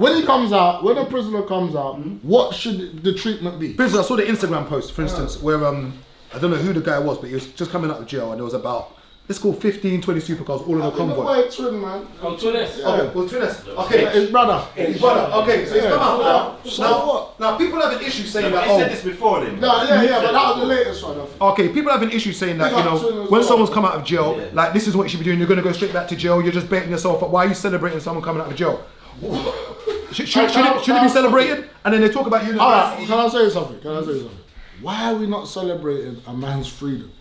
when he comes out, when a prisoner comes out, what should the treatment be? For instance, I saw the Instagram post, for instance, where I don't know who the guy was, but he was just coming out of jail, and there was about, let's call 15, 20 supercars all in a convoy. Wait, twin man. Oh, Twiness. Yeah. Okay, well, Twiness. Okay, His brother. his brother. Okay, so he's come out now. So what? Now, people have an issue saying But that. he said this before then. No, yeah, but that was the latest one. Okay, people have an issue saying that, Big you up know, to him as when well. someone's come out of jail, Yeah. like this is what you should be doing, you're going to go straight back to jail, you're just baiting yourself up. Why are you celebrating someone coming out of jail? Should it be celebrated? And then they talk about university. Alright, can I say something? Why are we not celebrating a man's freedom?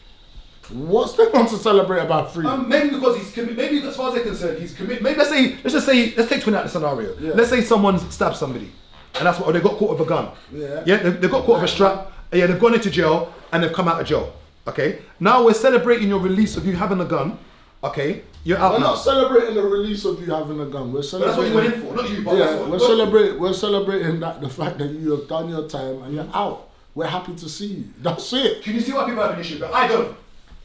What's there on to celebrate about freedom? Maybe because he's committed. Maybe as far as they're concerned, he's committed. Maybe let's take Twin out of the scenario. Yeah. Let's say someone stabbed somebody, and that's what, or they got caught with a gun. Yeah. Yeah, they got caught with a strap. Yeah, they've gone into jail and they've come out of jail. Okay. Now we're celebrating your release of you having a gun. Okay. You're out We're now. not celebrating the release of you having a gun. We're But that's what celebrating. you went in for, not you. But Yeah, that's what, we're celebrating that the fact that you have done your time and you're out. We're happy to see you. That's it. Can you see why people have an issue with it? I don't.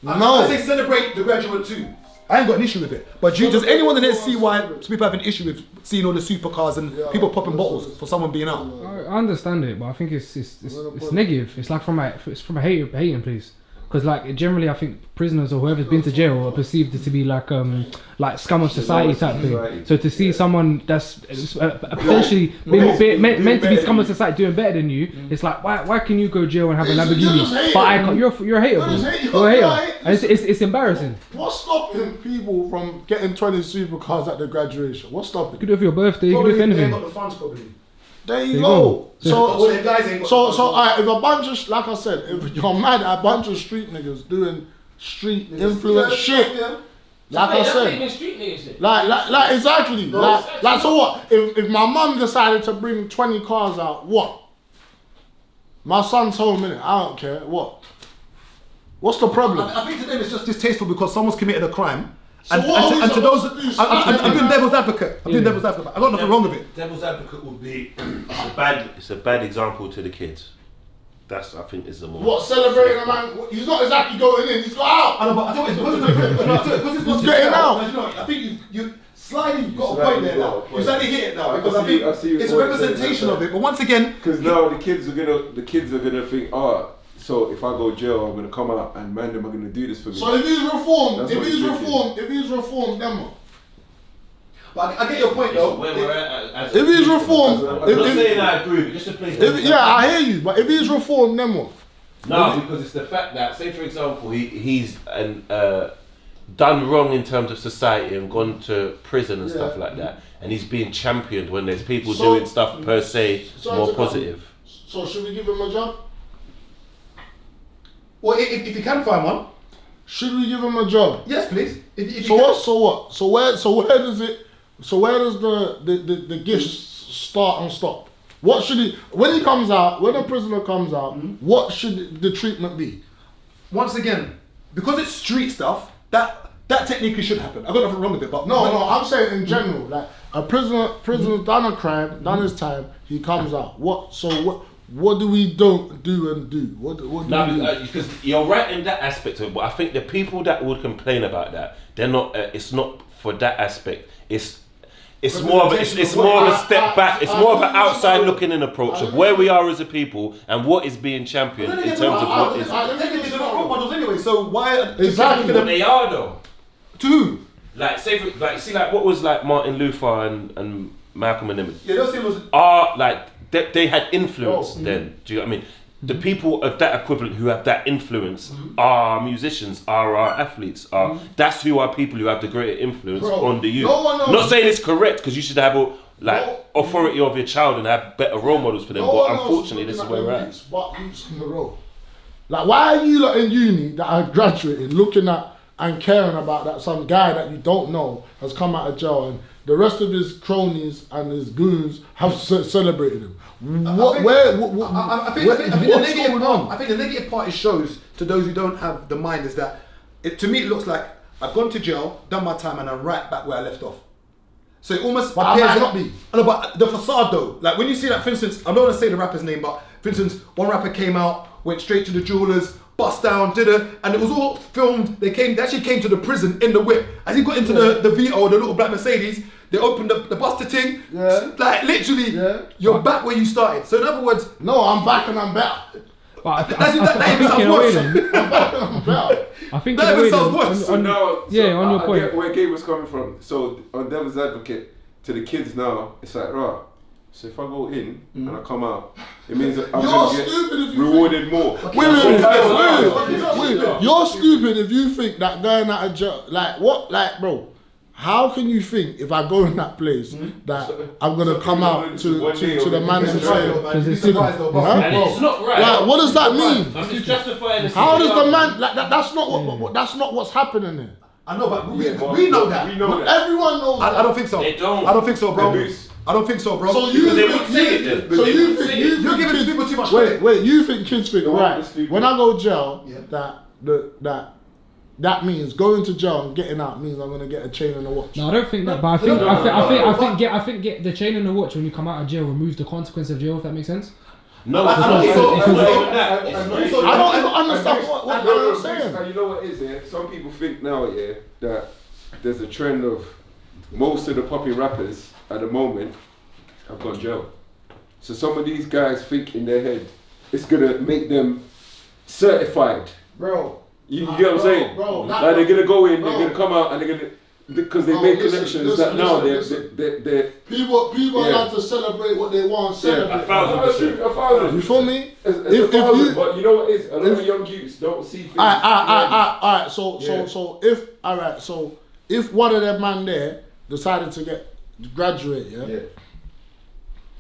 No. I say celebrate the graduate too. I ain't got an issue with it. But does anyone in there see why people have an issue with seeing all the supercars and people popping bottles for someone being out? I understand it, but I think it's negative. It's like from a hating place. Because like generally, I think prisoners or whoever's been to jail are perceived to be like scum of society type thing. So to see someone that's potentially meant to be scum of society doing better than you, it's like why can you go jail and have a Lamborghini, but I can't? You're a hater, bro. You're a hater, and it's embarrassing. What's stopping people from getting 20 supercars at the graduation? What's stopping? You could do it for your birthday. You could do it for They ain't anything. got the funds probably. There you you go. go. So the guys ain't got so the funds. alright, if a bunch of like I said, if you're mad at a bunch of street niggas doing street influence shit, like I said, Even street niggas shit. like exactly, like so what? If my mum decided to bring 20 cars out, what? My son's home innit? I don't care. What? What's the problem? I think to them it's just distasteful because someone's committed a crime. So And, what are we and to those, supposed to do? I'm doing devil's advocate. I'm doing devil's advocate. I got nothing wrong with it. Devil's advocate would be it's a bad example to the kids. That's I think is the more. What, celebrating a man? He's not exactly going in, he's got out. I know, but I think it's because He's getting out. You know, I think you slightly got a point there now. You slightly hit it now because I think I see it's a what you're representation saying, of it. But once again, Because now the kids are gonna think, so if I go jail, I'm gonna come out and man, them are gonna do this for me. So if he's reformed, That's what he's thinking. if he's reformed, then what? but I get your point though. Where we're at, If he's reformed, I'm I'm not if, saying I agree, but just to play. yeah, I hear you, but if he's reformed, then what? No, because it's the fact that, say for example, he's done wrong in terms of society and gone to prison and stuff like that, and he's being championed when there's people So- doing stuff per se more to positive. So should we give him a job? Well, if you can find one, Should we give him a job? yes, please. If So you what? So what? So where does the gifts start and stop? What should he when he comes out? When a prisoner comes out, what should the treatment be? Once again, because it's street stuff, that technically should happen. I got nothing wrong with it, but No, I'm saying in general, like a prisoner's done a crime, done his time, he comes out. What do we don't do and do? What do we do? Because you're right in that aspect of it, but I think the people that would complain about that, they're not. It's not for that aspect. It's more of a step back. It's more of an outside looking in approach of where we are as a people and what is being championed in terms of what is. Technically, they're not role models anyway. So why? Exactly. But they are though. To who? Like say, what was like Martin Luther and Malcolm and them Yeah, those things was. are like they had influence then. Do you know what I mean? The people of that equivalent who have that influence are musicians, are our athletes, that's who are people who have the greater influence on the youth. no one knows. Not saying it's correct because you should have authority of your child and have better role models for them. No But one else unfortunately, this is looking where at we're the at. But roots in the road. Like, why are you lot in uni that are graduating looking at and caring about that some guy that you don't know has come out of jail and the rest of his cronies and his goons have celebrated him? I think What's going on? I think the negative part it shows to those who don't have the mind is that to me it looks like I've gone to jail, done my time, and I'm right back where I left off. So it almost But appears I might not be. No, but the facade though, like when you see that, for instance, I don't want to say the rapper's name, but for instance, one rapper came out, went straight to the jewelers, bust down, and it was all filmed. They actually came to the prison in the whip. As he got into the Vito, the little black Mercedes, they opened the Buster thing. Yeah. Like literally, you're back where you started. So in other words, No, I'm back and I'm better. But that even sounds in a way worse. then, I'm back and I'm better. I think That in a way even sounds then, worse. So now, on your I point. get where Gabe was coming from. So on Devil's Advocate, to the kids now, it's like, right. So if I go in and I come out, it means that I'm You're gonna stupid if get you rewarded more. Wait. You're stupid if you think that going out of jail, like what, like bro. How can you think if I go in that place that I'm gonna come out to the man and say, Because it's huh? And it's not right. Like, what does that mean? I'm just justifying the How does the situation. man like that? That's not that's not what's happening here. I know, but we Yeah, but know that. We know that. Everyone knows. I don't think so. They don't. I don't think so, bro. They're loose. I don't think so, bro. So you Because they think would say it then. so They you would think say you it. You're think giving kids, people too much wait, credit. wait, you think kids think They want right? the stupid. When I go to jail, Yeah. that means going to jail and getting out means I'm gonna get a chain and a watch. No, I don't think that. But I think get the chain and the watch when you come out of jail removes the consequence of jail. If that makes sense. No, I it's don't not. think so. It's I not don't even that. It's not even I that. don't even understand what you're saying. And you know what it is, yeah? Some people think now, yeah, that there's a trend of most of the poppy rappers at the moment have gone jail. So some of these guys think in their head it's gonna make them certified. Bro. You get what I'm saying? Bro, like they're gonna go in, bro. they're gonna come out, and they're gonna because they Bro, make listen, connections listen, that now listen. they're People Yeah. allowed to celebrate what they want to celebrate. A thousand. a thousand. You feel me? It's If a thousand, you- but you know what it is? A lot of young youths don't see things. Alright, so Yeah. so if one of them man there decided to graduate, Yeah,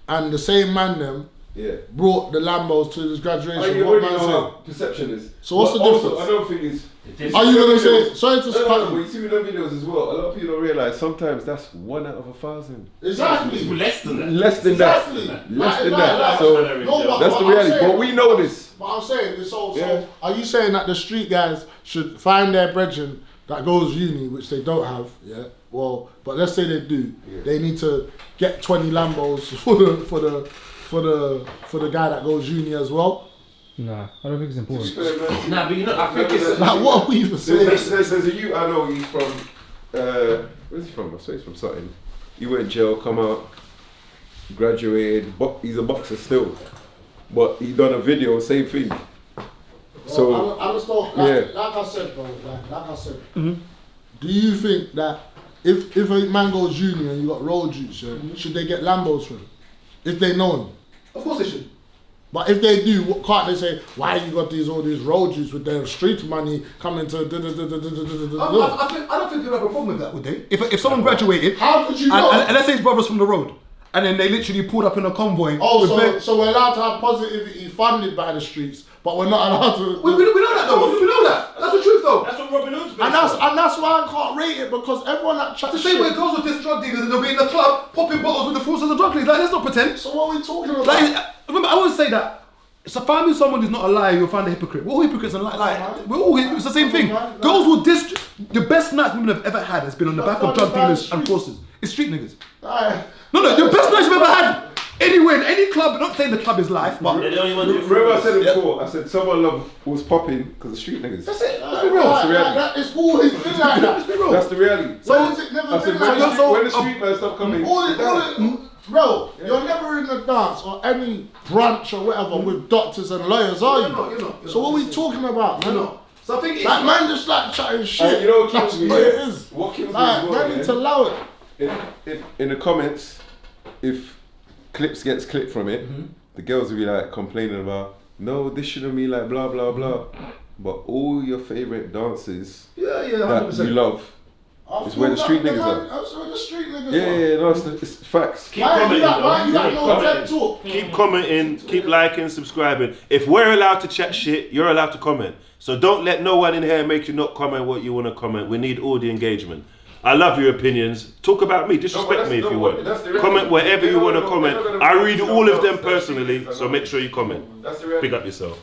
and the same man them yeah. brought the Lambos to his graduation, You what already man know say? how perception is. So what's But the also, difference? another thing is, Are you gonna say sorry to no, cut but you? you see with the videos as well, a lot of people don't realise sometimes that's 1 out of 1,000. Exactly. Less than that. Less than Exactly. that. Less than Like, that. like, So No, but that's the I'm reality. saying- But we know this. But I'm saying, so Yeah. are you saying that the street guys should find their brethren that goes uni, which they don't have, yeah? Well, but let's say they do. Yeah. They need to get 20 Lambos for the guy that goes uni as well. Nah, I don't think it's important. Nah, but you know, I think it's. Like, what are we even saying? There's a youth I know, he's from, where's he from? I swear he's from Sutton. He went to jail, come out, graduated, he's a boxer still. But he done a video, same thing. So, Well, I just don't, like I said, bro, like I said, do you think that if a man goes uni and you got road juice, should they get Lambos for him? If they know him? Of course they should. But if they do, what can't they say, why you got all these road juice with their street money coming to I don't think they'd have a problem with that, would they? If someone graduated, How could you know? and let's say his brothers from the road, and then they literally pulled up in a convoy. Oh, so we're allowed to have positivity funded by the streets, but we're not allowed to. we know that though. We know that. That's the truth though. That's what Robin Hood's based And that's on. why I can't rate it, because everyone that chats It's the same way it shit. goes with this drug dealers and they'll be in the club popping bottles with the fruits of the drug dealers. Like, let's not pretend. So what are we talking about? Like, remember, I always say that. So find me someone who's not a liar, you'll find a hypocrite. We're all hypocrites and we're all it's the same thing. Girls will the best nights women have ever had has been on the back of drug dealers and forces. It's street niggas. Aye. No, the best nights you've ever had anywhere in any club. Not saying the club is life, but They're the only ones who remember I said it before, I said someone love was popping because of street niggas. that's it. Aye, Let's be real. That's the reality. It's always been like Let's that. be real. That's the reality. So is it never I said been like that? when the street man stop coming, Bro, you're never in the dance or any brunch or whatever with doctors and lawyers, are you? You're not. So what are we talking about, man? So I think it's That man just like chatting shit. you know what That's kills me? what it is. What kills me Like, as well, man yeah? need to allow it. in the comments, if clips gets clipped from it, the girls will be like complaining about, no, this shouldn't be like blah blah blah. But all your favorite dances yeah, that 100%. you love, It's where the street niggas are. That's where the street niggas yeah, no, it's facts. Keep Why you commenting, got, why you though. got Keep no commenting. TED talk? Keep commenting, keep liking, subscribing. If we're allowed to chat shit, you're allowed to comment. So don't let no one in here make you not comment what you want to comment. We need all the engagement. I love your opinions. Talk about me. Disrespect me if you want. Comment wherever you want to comment. I read all of them personally, so make sure you comment. That's the reality. Pick up yourself.